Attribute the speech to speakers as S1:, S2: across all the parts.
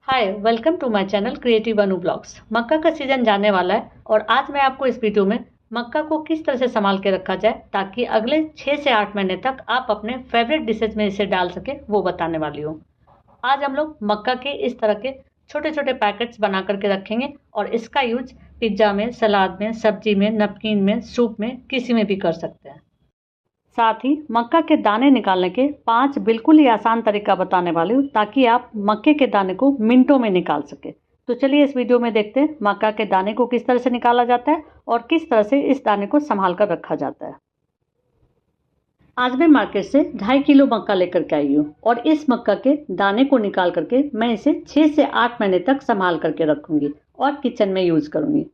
S1: Hi, welcome to my channel creative Anu blogs. मक्का का season जाने वाला है और आज मैं आपको इस वीडियो में मक्का को किस तरह से संभाल के रखा जाए ताकि अगले 6 से 8 महीने तक आप अपने फेवरेट डिशेज में इसे डाल सके, वो बताने वाली हूँ। आज हम लोग मक्का के इस तरह के छोटे छोटे पैकेट्स बना करके रखेंगे और इसका यूज पिज्ज़ा में, सलाद में, सब्जी में, नमकीन में, सूप में, किसी में भी कर सकते हैं। साथ ही मक्का के दाने निकालने के 5 बिल्कुल ही आसान तरीका बताने वाली हूँ ताकि आप मक्के के दाने को मिनटों में निकाल सके। तो चलिए इस वीडियो में देखते हैं मक्का के दाने को किस तरह से निकाला जाता है और किस तरह से इस दाने को संभाल कर रखा जाता है। आज मैं मार्केट से 2.5 किलो मक्का लेकर के आई हूँ और इस मक्का के दाने को निकाल करके मैं इसे 6 से 8 महीने तक संभाल करके रखूंगी और किचन में यूज करूंगी।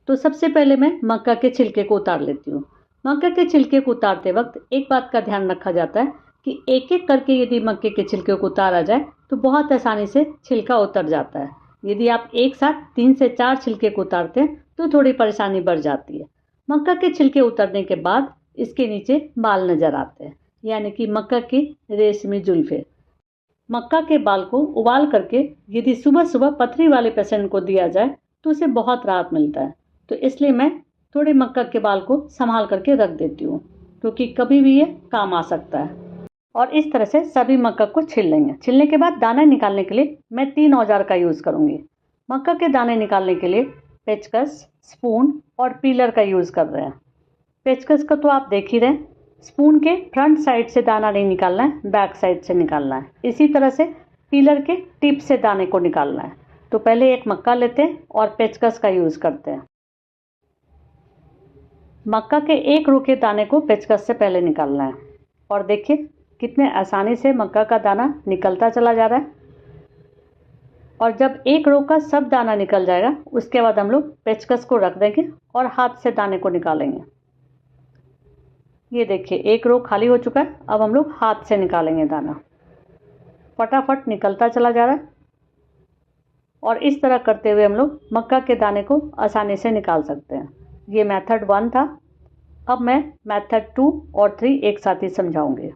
S1: तो सबसे पहले मैं मक्का के छिलके को उतार लेती हूँ। मक्के के छिलके को उतारते वक्त एक बात का ध्यान रखा जाता है कि एक एक करके यदि मक्के के छिलके को उतारा जाए तो बहुत आसानी से छिलका उतर जाता है। यदि आप एक साथ 3 से 4 छिलके को उतारते हैं तो थोड़ी परेशानी बढ़ जाती है। मक्का के छिलके उतरने के बाद इसके नीचे बाल नजर आते हैं, यानी कि मक्का की रेशमी जुल्फे। मक्का के बाल को उबाल करके यदि सुबह सुबह पथरी वाले पेशेंट को दिया जाए तो उसे बहुत राहत मिलता है। तो इसलिए मैं थोड़े मक्का के बाल को संभाल करके रख देती हूँ क्योंकि कभी भी ये काम आ सकता है। और इस तरह से सभी मक्का को छील लेंगे। छीलने के बाद दाना निकालने के लिए मैं 3 औजार का यूज़ करूँगी। मक्का के दाने निकालने के लिए पेचकस, स्पून और पीलर का यूज़ कर रहे हैं। पेचकस का तो आप देख ही रहे हैं। स्पून के फ्रंट साइड से दाना नहीं निकालना है, बैक साइड से निकालना है। इसी तरह से पीलर के टिप से दाने को निकालना है। तो पहले एक मक्का लेते हैं और पेचकस का यूज़ करते हैं। मक्का के एक रो के दाने को पेचकस से पहले निकालना है और देखिए कितने आसानी से मक्का का दाना निकलता चला जा रहा है। और जब एक रो का सब दाना निकल जाएगा उसके बाद हम लोग पेचकस को रख देंगे और हाथ से दाने को निकालेंगे। ये देखिए एक रो खाली हो चुका है। अब हम लोग हाथ से निकालेंगे दाना। फटाफट निकलता चला जा रहा है और इस तरह करते हुए हम लोग मक्का के दाने को आसानी से निकाल सकते हैं। ये मेथड 1 था। अब मैं मेथड 2 और 3 एक साथ ही समझाऊंगी।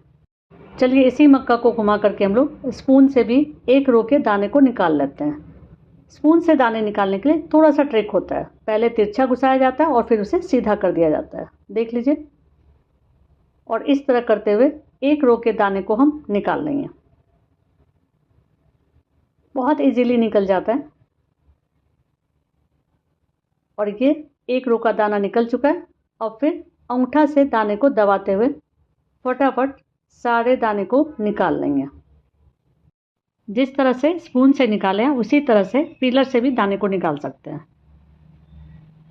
S1: चलिए इसी मक्का को घुमा करके हम लोग स्पून से भी एक रो के दाने को निकाल लेते हैं। स्पून से दाने निकालने के लिए थोड़ा सा ट्रिक होता है। पहले तिरछा घुसाया जाता है और फिर उसे सीधा कर दिया जाता है। देख लीजिए। और इस तरह करते हुए एक रो के दाने को हम निकाल लेंगे। बहुत इजीली निकल जाता है। और ये एक रो का दाना निकल चुका है। अब फिर अंगूठा से दाने को दबाते हुए फटाफट सारे दाने को निकाल लेंगे। जिस तरह से स्पून से निकाले हैं उसी तरह से पीलर से भी दाने को निकाल सकते हैं।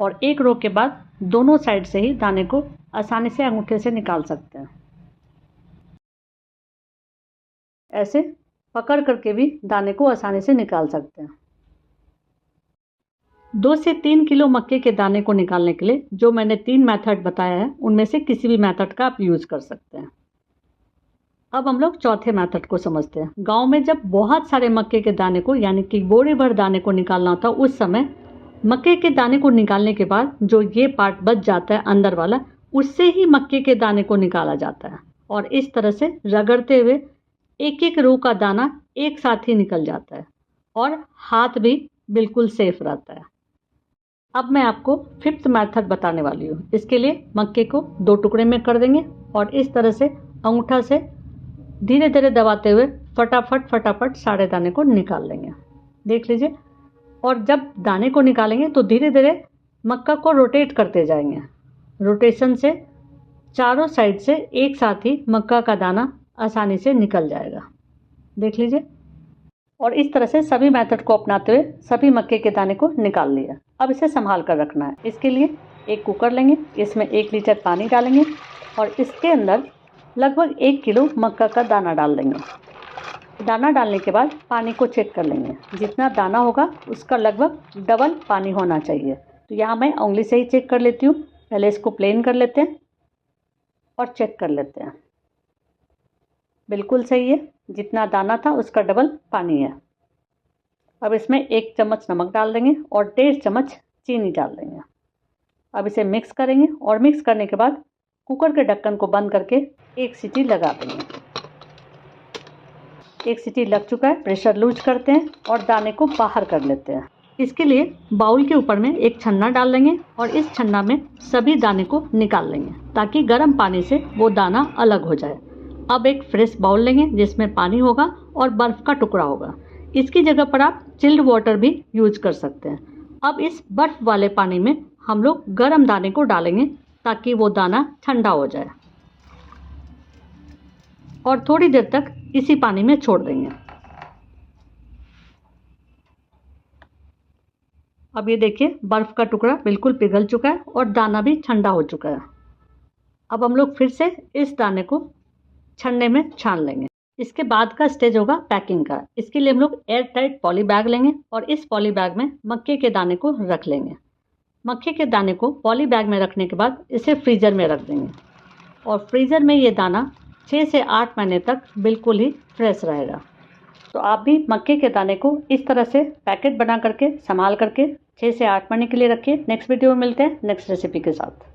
S1: और एक रो के बाद दोनों साइड से ही दाने को आसानी से अंगूठे से निकाल सकते हैं। ऐसे पकड़ करके भी दाने को आसानी से निकाल सकते हैं। 2 से 3 किलो मक्के के दाने को निकालने के लिए जो मैंने 3 मेथड बताया है उनमें से किसी भी मेथड का आप यूज़ कर सकते हैं। अब हम लोग चौथे मेथड को समझते हैं। गांव में जब बहुत सारे मक्के के दाने को यानी कि बोरे भर दाने को निकालना होता उस समय मक्के के दाने को निकालने के बाद जो ये पार्ट बच जाता है अंदर वाला, उससे ही मक्के के दाने को निकाला जाता है। और इस तरह से रगड़ते हुए एक एक रो का दाना एक साथ ही निकल जाता है और हाथ भी बिल्कुल सेफ रहता है। अब मैं आपको 5th मेथड बताने वाली हूँ। इसके लिए मक्के को 2 टुकड़े में कर देंगे और इस तरह से अंगूठा से धीरे धीरे दबाते हुए फटाफट सारे दाने को निकाल लेंगे। देख लीजिए। और जब दाने को निकालेंगे तो धीरे धीरे मक्का को रोटेट करते जाएंगे। रोटेशन से चारों साइड से एक साथ ही मक्का का दाना आसानी से निकल जाएगा। देख लीजिए। और इस तरह से सभी मेथड को अपनाते हुए सभी मक्के के दाने को निकाल लिया। अब इसे संभाल कर रखना है। इसके लिए एक कुकर लेंगे, इसमें 1 लीटर पानी डालेंगे और इसके अंदर लगभग 1 किलो मक्का का दाना डाल देंगे। दाना डालने के बाद पानी को चेक कर लेंगे। जितना दाना होगा उसका लगभग डबल पानी होना चाहिए। तो यहाँ मैं उंगली से ही चेक कर लेती हूँ। पहले इसको प्लेन कर लेते हैं और चेक कर लेते हैं। बिल्कुल सही है। जितना दाना था उसका डबल पानी है। अब इसमें 1 चम्मच नमक डाल देंगे और 1.5 चम्मच चीनी डाल देंगे। अब इसे मिक्स करेंगे और मिक्स करने के बाद कुकर के ढक्कन को बंद करके 1 सीटी लगा देंगे। एक सीटी लग चुका है, प्रेशर लूज करते हैं और दाने को बाहर कर लेते हैं। इसके लिए बाउल के ऊपर में एक छन्ना डाल लेंगे और इस छन्ना में सभी दाने को निकाल लेंगे ताकि गर्म पानी से वो दाना अलग हो जाए। अब एक फ्रेश बाउल लेंगे जिसमें पानी होगा और बर्फ़ का टुकड़ा होगा। इसकी जगह पर आप चिल्ड वाटर भी यूज कर सकते हैं। अब इस बर्फ़ वाले पानी में हम लोग गर्म दाने को डालेंगे ताकि वो दाना ठंडा हो जाए और थोड़ी देर तक इसी पानी में छोड़ देंगे। अब ये देखिए बर्फ़ का टुकड़ा बिल्कुल पिघल चुका है और दाना भी ठंडा हो चुका है। अब हम लोग फिर से इस दाने को छन्ने में छान लेंगे। इसके बाद का स्टेज होगा पैकिंग का। इसके लिए हम लोग एयर टाइट पॉली बैग लेंगे और इस पॉली बैग में मक्के के दाने को रख लेंगे। मक्के के दाने को पॉली बैग में रखने के बाद इसे फ्रीज़र में रख देंगे और फ्रीज़र में ये दाना 6 से 8 महीने तक बिल्कुल ही फ्रेश रहेगा। तो आप भी मक्के के दाने को इस तरह से पैकेट बना करके संभाल करके 6 से 8 महीने के लिए रखिए। नेक्स्ट वीडियो में मिलते हैं नेक्स्ट रेसिपी के साथ।